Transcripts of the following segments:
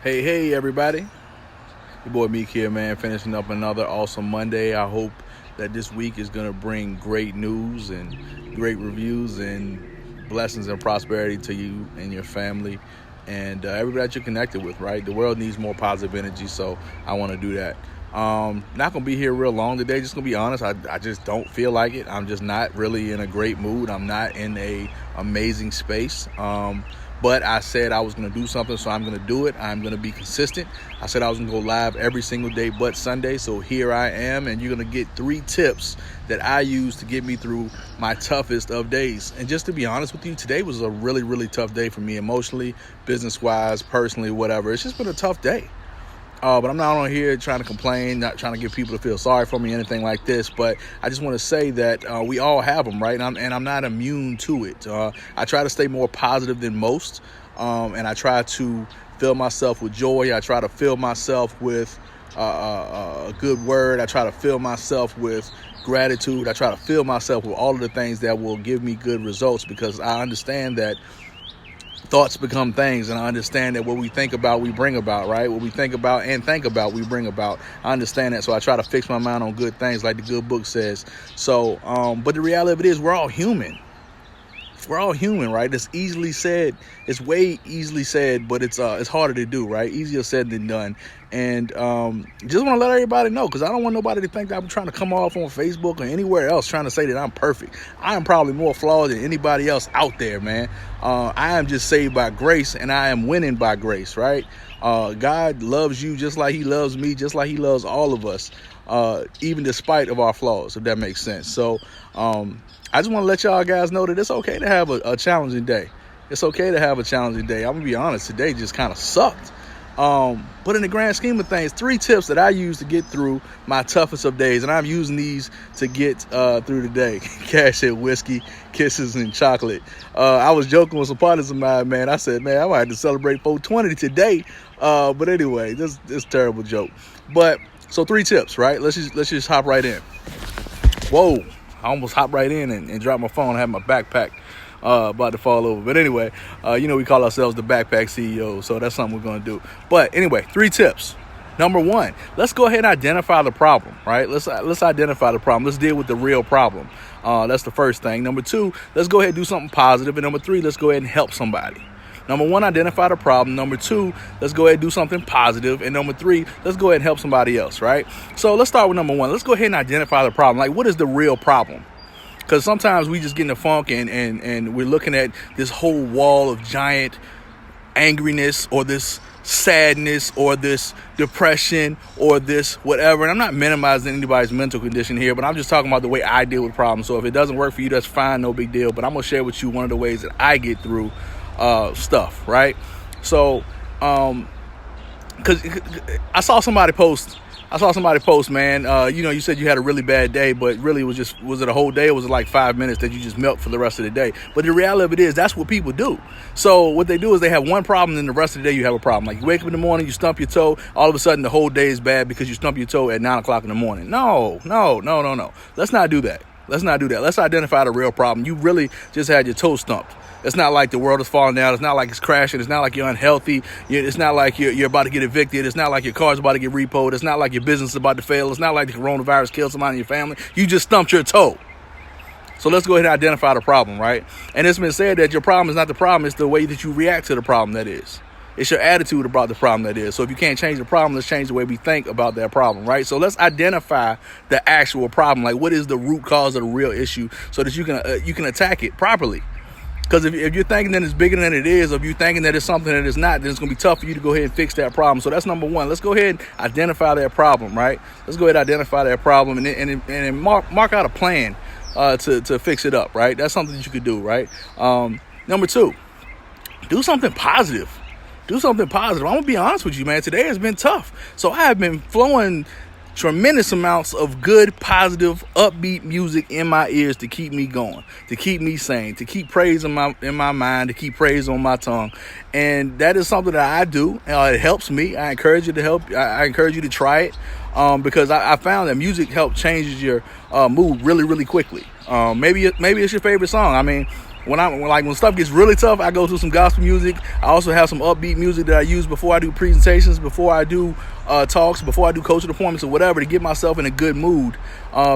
Hey, everybody. Your boy Meek here, man, finishing up another awesome Monday. I hope that this week is going to bring great news and great reviews and blessings and prosperity to you and your family and everybody that you're connected with, right? The world needs more positive energy, so I want to do that. Not going to be here real long today, just going to be honest. I just don't feel like it. I'm just not really in a great mood. I'm not in a amazing space. But I said I was going to do something, so I'm going to do it. I'm going to be consistent. I said I was going to go live every single day but Sunday, so here I am, and you're going to get 3 tips that I use to get me through my toughest of days. And just to be honest with you, today was a really, really tough day for me emotionally, business-wise, personally, whatever. It's just been a tough day. But I'm not on here trying to complain, not trying to get people to feel sorry for me, anything like this. But I just want to say that we all have them, right? And I'm not immune to it. I try to stay more positive than most, and I try to fill myself with joy. I try to fill myself with a good word. I try to fill myself with gratitude. I try to fill myself with all of the things that will give me good results, because I understand that thoughts become things, and I understand that what we think about, we bring about, right? What we think about and think about, we bring about. I understand that, so I try to fix my mind on good things, like the good book says. So, but the reality of it is, we're all human. We're all human, right? It's easily said. It's way easily said, but it's harder to do, right? Easier said than done. And just want to let everybody know, because I don't want nobody to think that I'm trying to come off on Facebook or anywhere else trying to say that I'm perfect. I am probably more flawed than anybody else out there, man. I am just saved by grace, and I am winning by grace, right? God loves you just like he loves me, just like he loves all of us, even despite of our flaws, if that makes sense. So I just want to let y'all guys know that it's okay to have a challenging day. It's okay to have a challenging day. I'm going to be honest, today just kind of sucked. But in the grand scheme of things, 3 tips that I use to get through my toughest of days, and I'm using these to get through the day. Cash and whiskey, kisses and chocolate. I was joking with some partners of mine, man. I said, man, I might have to celebrate 420 today. But anyway, this is a terrible joke. But so 3 tips, right? Let's just hop right in. Whoa. I almost hopped right in and dropped my phone. I had my backpack about to fall over. But anyway, we call ourselves the backpack CEOs, so that's something we're going to do. But anyway, 3 tips. Number 1, let's go ahead and identify the problem, right? Let's identify the problem. Let's deal with the real problem. That's the first thing. Number 2, let's go ahead and do something positive. And number 3, let's go ahead and help somebody. Number 1, identify the problem. Number 2, let's go ahead and do something positive. And number 3, let's go ahead and help somebody else, right? So let's start with number 1. Let's go ahead and identify the problem. Like, what is the real problem? Because sometimes we just get in a funk and we're looking at this whole wall of giant angriness, or this sadness, or this depression, or this whatever. And I'm not minimizing anybody's mental condition here, but I'm just talking about the way I deal with problems. So if it doesn't work for you, that's fine, no big deal. But I'm going to share with you one of the ways that I get through stuff, right? So, because I saw somebody post, man. You said you had a really bad day, but really was it a whole day, or was it like 5 minutes that you just milked for the rest of the day? But the reality of it is, that's what people do. So what they do is they have one problem, and the rest of the day you have a problem. Like, you wake up in the morning, you stump your toe, all of a sudden the whole day is bad because you stump your toe at 9 o'clock in the morning. No. Let's not do that. Let's identify the real problem. You really just had your toe stumped. It's not like the world is falling down. It's not like it's crashing. It's not like you're unhealthy. It's not like you're about to get evicted. It's not like your car's about to get repoed. It's not like your business is about to fail. It's not like the coronavirus killed somebody in your family. You just stumped your toe. So let's go ahead and identify the problem, right? And it's been said that your problem is not the problem. It's the way that you react to the problem that is. It's your attitude about the problem that is. So if you can't change the problem, let's change the way we think about that problem, right? So let's identify the actual problem. Like, what is the root cause of the real issue, so that you can attack it properly. Because if you're thinking that it's bigger than it is, or if you're thinking that it's something that it's not, then it's going to be tough for you to go ahead and fix that problem. So that's number 1. Let's go ahead and identify that problem, right? Let's go ahead and identify that problem and then mark out a plan to fix it up, right? That's something that you could do, right? Number 2, do something positive. I'm going to be honest with you, man. Today has been tough. So I have been flowing tremendous amounts of good, positive, upbeat music in my ears to keep me going, to keep me sane, to keep praise in my mind, to keep praise on my tongue. And that is something that I do. It helps me. I encourage you to help. I encourage you to try it, because I found that music changes your mood really, really quickly. Maybe it's your favorite song. I mean, When stuff gets really tough, I go to some gospel music. I also have some upbeat music that I use before I do presentations, before I do talks, before I do coaching appointments or whatever, to get myself in a good mood,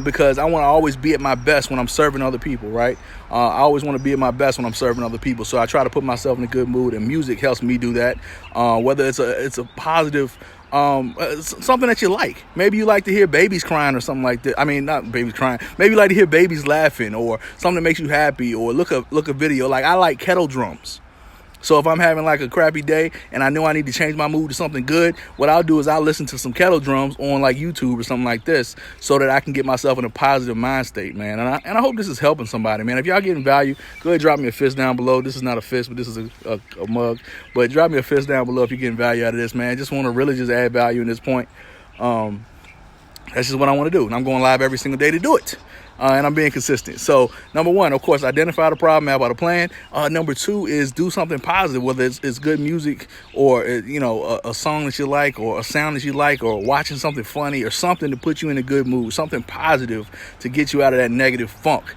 because I want to always be at my best when I'm serving other people, right? I always want to be at my best when I'm serving other people, so I try to put myself in a good mood, and music helps me do that. Whether it's a positive, something that you like. Maybe you like to hear babies crying or something like that. I mean, not babies crying. Maybe you like to hear babies laughing, or something that makes you happy, or look a video. Like, I like kettle drums. So if I'm having like a crappy day and I know I need to change my mood to something good, what I'll do is I'll listen to some kettle drums on like YouTube or something like this, so that I can get myself in a positive mind state, man. And I hope this is helping somebody, man. If y'all getting value, go ahead and drop me a fist down below. This is not a fist, but this is a mug. But drop me a fist down below if you're getting value out of this, man. Just want to really just add value in this point. That's just what I want to do. And I'm going live every single day to do it. And I'm being consistent. So number one, of course, identify the problem, map out a plan. Number two is do something positive, whether it's good music, or a song that you like, or a sound that you like, or watching something funny, or something to put you in a good mood, something positive to get you out of that negative funk.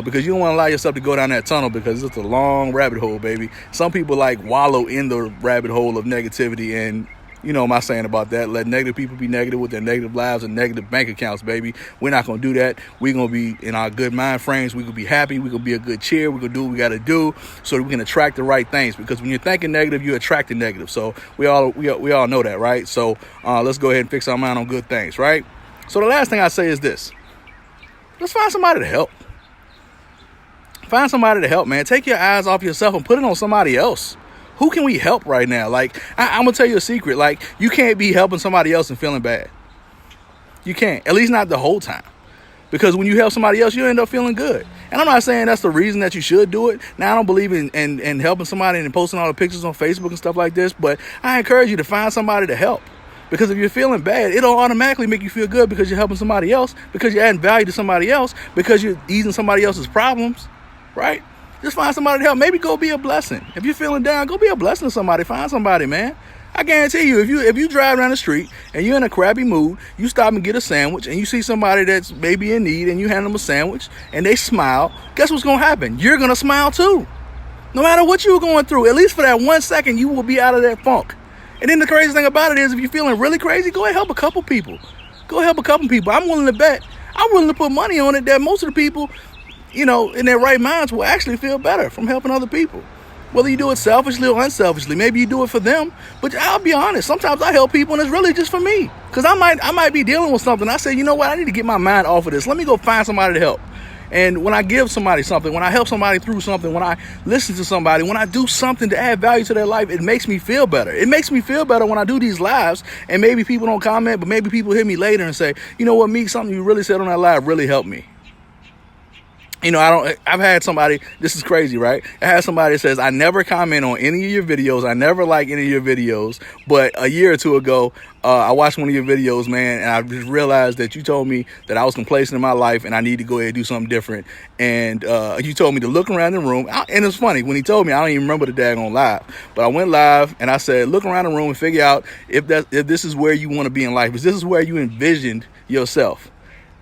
Because you don't want to allow yourself to go down that tunnel, because it's a long rabbit hole, baby. Some people like wallow in the rabbit hole of negativity, and you know my saying about that. Let negative people be negative with their negative lives and negative bank accounts, baby. We're not going to do that. We're going to be in our good mind frames. We're going to be happy. We're going to be a good cheer. We're going to do what we got to do so that we can attract the right things. Because when you're thinking negative, you're attracting negative. So we all know that, right? So let's go ahead and fix our mind on good things, right? So the last thing I say is this. Let's find somebody to help. Find somebody to help, man. Take your eyes off yourself and put it on somebody else. Who can we help right now? Like, I'm going to tell you a secret. Like, you can't be helping somebody else and feeling bad. You can't. At least not the whole time. Because when you help somebody else, you end up feeling good. And I'm not saying that's the reason that you should do it. Now, I don't believe in helping somebody and posting all the pictures on Facebook and stuff like this. But I encourage you to find somebody to help. Because if you're feeling bad, it'll automatically make you feel good, because you're helping somebody else, because you're adding value to somebody else, because you're easing somebody else's problems, right? Just find somebody to help. Maybe go be a blessing. If you're feeling down, go be a blessing to somebody. Find somebody, man. I guarantee you, if you drive down the street and you're in a crappy mood, you stop and get a sandwich, and you see somebody that's maybe in need, and you hand them a sandwich, and they smile, guess what's going to happen? You're going to smile too. No matter what you're going through, at least for that 1 second, you will be out of that funk. And then the crazy thing about it is, if you're feeling really crazy, go ahead and help a couple people. Go help a couple people. I'm willing to put money on it that most of the people, in their right minds, will actually feel better from helping other people. Whether you do it selfishly or unselfishly, maybe you do it for them. But I'll be honest, sometimes I help people and it's really just for me. Because I might be dealing with something. I say, you know what, I need to get my mind off of this. Let me go find somebody to help. And when I give somebody something, when I help somebody through something, when I listen to somebody, when I do something to add value to their life, it makes me feel better. It makes me feel better when I do these lives, and maybe people don't comment, but maybe people hit me later and say, you know what, Meek, something you really said on that live really helped me. I've had somebody, this is crazy, right? I had somebody that says, I never comment on any of your videos. I never like any of your videos. But a year or two ago, I watched one of your videos, man, and I just realized that you told me that I was complacent in my life and I need to go ahead and do something different. And you told me to look around the room. And it's funny, when he told me, I don't even remember the daggone live. But I went live and I said, look around the room and figure out if this is where you want to be in life. If this is where you envisioned yourself.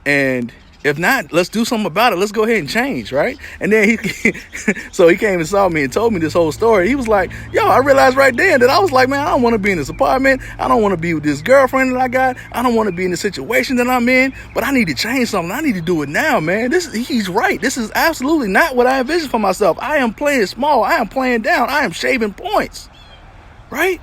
And if not, let's do something about it. Let's go ahead and change, right? And then so he came and saw me and told me this whole story. He was like, yo, I realized right then that I was like, man, I don't want to be in this apartment. I don't want to be with this girlfriend that I got. I don't want to be in the situation that I'm in, but I need to change something. I need to do it now, man. He's right. This is absolutely not what I envisioned for myself. I am playing small. I am playing down. I am shaving points, right?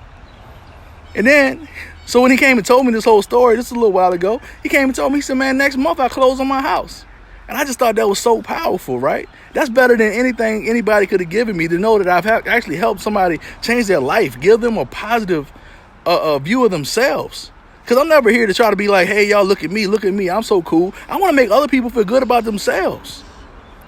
And then, so when he came and told me this whole story, this is a little while ago, he came and told me, he said, man, next month I close on my house. And I just thought that was so powerful, right? That's better than anything anybody could have given me, to know that I've actually helped somebody change their life, give them a positive view of themselves. Because I'm never here to try to be like, hey, y'all, look at me, I'm so cool. I want to make other people feel good about themselves.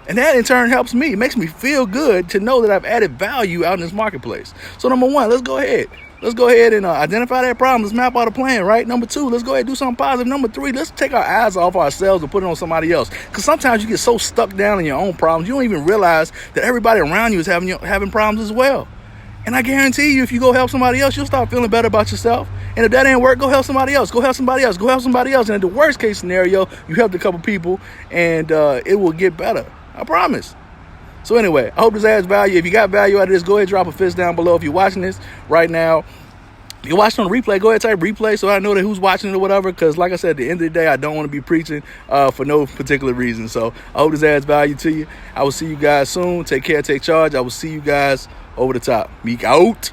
And that in turn helps me. It makes me feel good to know that I've added value out in this marketplace. So number one, let's go ahead and identify that problem. Let's map out a plan, right? Number two, let's go ahead and do something positive. Number three, let's take our eyes off ourselves and put it on somebody else. Because sometimes you get so stuck down in your own problems, you don't even realize that everybody around you is having problems as well. And I guarantee you, if you go help somebody else, you'll start feeling better about yourself. And if that ain't work, go help somebody else. Go help somebody else. Go help somebody else. And in the worst case scenario, you helped a couple people and it will get better. I promise. So anyway, I hope this adds value. If you got value out of this, go ahead, drop a fist down below. If you're watching this right now, if you're watching on replay, go ahead, type replay so I know that who's watching it or whatever. Because like I said, at the end of the day, I don't want to be preaching for no particular reason. So I hope this adds value to you. I will see you guys soon. Take care, take charge. I will see you guys over the top. Meek out.